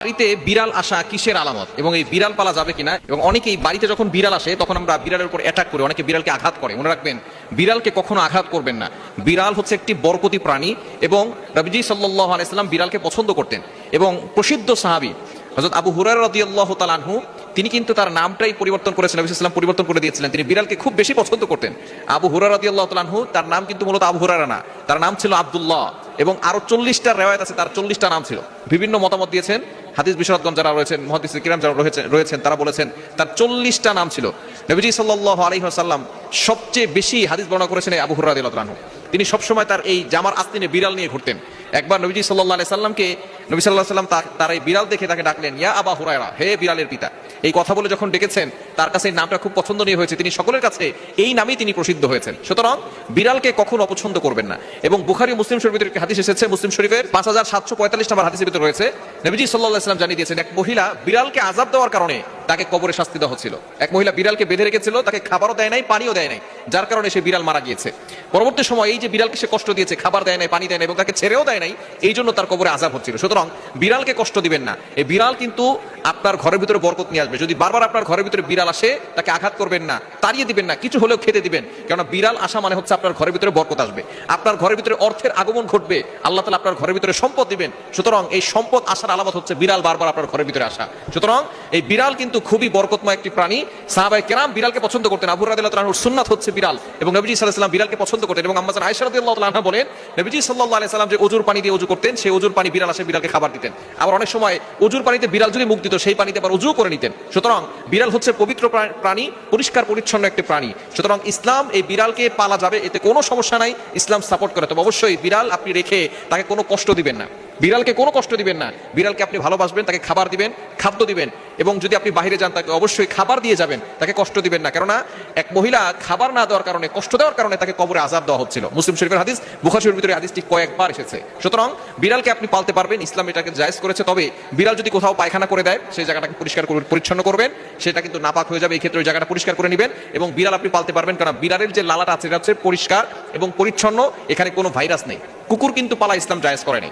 বাড়িতে বিড়াল আসা কিসের আলামত এবং এই বিড়াল পালা যাবে কিনা, এবং অনেকেই বাড়িতে যখন বিড়াল আসে তখন আমরা বিড়ালের উপর অ্যাটাক করি, অনেকে বিড়ালকে আঘাত করে। মনে রাখবেন, বিড়ালকে কখনো আঘাত করবেন না। বিড়াল হচ্ছে একটি বরকতি প্রাণী এবং নবীজি সাল্লাল্লাহু আলাইহি সাল্লাম বিড়ালকে পছন্দ করতেন। এবং প্রসিদ্ধ সাহাবী হযরত আবু হুরায়রা রাদিয়াল্লাহু তাআলা আনহু, তিনি কিন্তু তার নামটাই পরিবর্তন করেছেন, নবী সাল্লাল্লাহু আলাইহি ওয়াসাল্লাম পরিবর্তন করে দিয়েছিলেন। তিনি বিড়ালকে খুব বেশি পছন্দ করতেন। আবু হুরায়রা রাদিয়াল্লাহু তাআলা আনহু, তার নাম কিন্তু মূলত আবু হুরায়রা না, তার নাম ছিল আব্দুল্লাহ। এবং আরো 40টা রিওয়ায়াত আছে, তার 40টা নাম ছিল। বিভিন্ন মতামত দিয়েছেন হাদিস বিশারদগণ যারা রয়েছেন, মুহাদ্দিসে কিরাম যারা রয়েছেন, তারা বলেছেন তার 40টা নাম ছিল। নবীজি সাল্লাল্লাহু আলাইহি ওয়াসাল্লাম সবচেয়ে বেশি হাদিস বর্ণনা করেছেন এই আবু হুরায়রা রাদিয়াল্লাহু আনহু। তিনি সবসময় তার এই জামার আস্তিনে বিড়াল নিয়ে ঘুরতেন। একবার নবীজি সাল্লাল্লাহু আলাইহি সাল্লামকে, নবী সাল্লাল্লাহু আলাইহি সাল্লাম তার এই বিড়াল দেখে তাকে ডাকলেন, ইয়া আবা হুরায়রা, হে বিড়ালের পিতা। এই কথা বলে যখন ডেকেছেন, তার কাছে এই নামটা খুব পছন্দনীয় হয়েছে, তিনি সকলের কাছে এই নামেই তিনি প্রসিদ্ধ হয়েছেন। সুতরাং বিড়ালকে কখনো অপছন্দ করবেন না। এবং বুখারী মুসলিম শরীফের ভিতরে হাদিস এসেছে, মুসলিম শরীফের 5745 নম্বর হাদিসের ভিতরে রয়েছে, নবীজি সাল্লাল্লাহু আলাইহি সাল্লাম জানিয়ে দিয়েছেন, এক মহিলা বিড়ালকে আযাব দেওয়ার কারণে তাকে কবরে শাস্তি দেওয়া হচ্ছিল। এক মহিলা বিড়ালকে বেঁধে রেখেছিল, তাকে খাবারও দেয় নাই, পানিও দেয় নাই, যার কারণে সে বিড়াল মারা গিয়েছে। পরবর্তী সময় এই যে বিড়ালকে সে কষ্ট দিয়েছে, খাবার দেয় নাই, পানি দেয় নাই এবং তাকে ছেড়েও দেয় নাই, এই জন্য তার কবরে আযাব হচ্ছিল। সুতরাং বিড়ালকে কষ্ট দিবেন না। এই বিড়াল কিন্তু আপনার ঘরের ভিতরে বরকত নিয়ে আসবে। যদি বারবার আপনার ঘরের ভিতরে বিড়াল আসে, তাকে আঘাত করবেন না, তাড়িয়ে দিবেন না, কিছু হলেও খেতে দিবেন। কেননা বিড়াল আসা মানে হচ্ছে আপনার ঘরের ভিতরে বরকত আসবে, আপনার ঘরের ভিতরে অর্থের আগমন ঘটবে, আল্লাহ তাআলা আপনার ঘরের ভিতরে সম্পদ দিবেন। সুতরাং এই সম্পদ আসার আলামত হচ্ছে বিড়াল বারবার আপনার ঘরের ভিতরে আসা। সুতরাং এই বিড়াল কিন্তু খুবই বরকতময় একটি প্রাণী। সাহাবায়ে কেরাম বিড়ালকে পছন্দ করতেন। আবু হুরায়রা রাদিয়াল্লাহু তাআলার সুন্নাত হচ্ছে বিড়াল, এবং নবীজি সাল্লাল্লাহু আলাইহি ওয়াসাল্লাম বিড়ালকে পছন্দ করতেন। এবং আম্মা জান আয়েশা রাদিয়াল্লাহু তাআলা আনহা বলেন, নবীজি সাল্লাল্লাহু আলাইহি ওয়াসাল্লাম যে ওজুর পানি দিয়ে ওযু করতেন, সেই ওজুর পানি বিড়াল আসে বিড়ালকে খাবার দিতেন। আবার অনেক সময় ওজুর পানিতে বিড়াল যদি মুখ দিত, সেই পানিতে আবার ওযু করে নিতেন। সুতরাং বিড়াল হচ্ছে পবিত্র প্রাণী, পরিষ্কার পরিচ্ছন্ন একটি প্রাণী। সুতরাং ইসলাম এই বিড়ালকে পালা যাবে, এতে কোনো সমস্যা নাই, ইসলাম সাপোর্ট করে। তবে অবশ্যই বিড়াল আপনি রেখে তাকে কোনো কষ্ট দিবেন না, বিড়ালকে কোনো কষ্ট দিবেন না। বিড়ালকে আপনি ভালোবাসবেন, তাকে খাবার দিবেন, খাদ্য দিবেন, এবং যদি আপনি বাইরে যান তাকে অবশ্যই খাবার দিয়ে যাবেন, তাকে কষ্ট দিবেন না। কেননা এক মহিলা খাবার না দেওয়ার কারণে, কষ্ট দেওয়ার কারণে তাকে কবরে আযাব দেওয়া হচ্ছিল। মুসলিম শরীফের হাদিস, বুখারী শরীফের ভিতরে হাদিসটি কয়েকবার এসেছে। সুতরাং বিড়ালকে আপনি পালতে পারবেন, ইসলাম এটাকে জায়েজ করেছে। তবে বিড়াল যদি কোথাও পায়খানা করে দেয়, সেই জায়গাটাকে পরিষ্কার পরিচ্ছন্ন করবেন, সেটা কিন্তু নাপাক হয়ে যাবে। এই ক্ষেত্রে ওই জায়গাটা পরিষ্কার করে নেবেন, এবং বিড়াল আপনি পালতে পারবেন। কারণ বিড়ালের যে লালাটা আছে, এটা হচ্ছে পরিষ্কার এবং পরিচ্ছন্ন, এখানে কোনো ভাইরাস নেই। কুকুর কিন্তু পালা ইসলাম জায়েজ করেনি।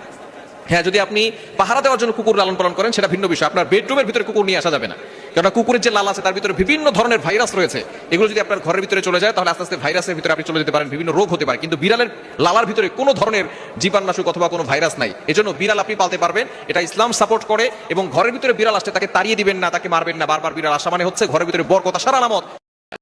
হ্যাঁ, যদি আপনি পাহারা দেওয়ার জন্য কুকুর লালন পালন করেন, সেটা ভিন্ন বিষয়। আপনার বেডরুমের ভিতরে কুকুর নিয়ে আসা যাবে না, কারণ কুকুরের যে লালা আছে তার ভিতরে বিভিন্ন ধরনের ভাইরাস রয়েছে। এগুলো যদি আপনার ঘরের ভিতরে চলে যায়, তাহলে আস্তে আস্তে ভাইরাসের ভিতরে আপনি চলে যেতে পারেন, বিভিন্ন রোগ হতে পারে। কিন্তু বিড়ালের লালার ভিতরে কোনো ধরনের জীবাণুনাশক অথবা কোনো ভাইরাস নাই, এজন্য বিড়াল আপনি পালতে পারবেন, এটা ইসলাম সাপোর্ট করে। এবং ঘরের ভিতরে বিড়াল আসলে তাকে তাড়িয়ে দিবেন না, তাকে মারবেন না। বারবার বিড়াল আসা মানে হচ্ছে ঘরের ভিতরে বরকত আসার আলামত।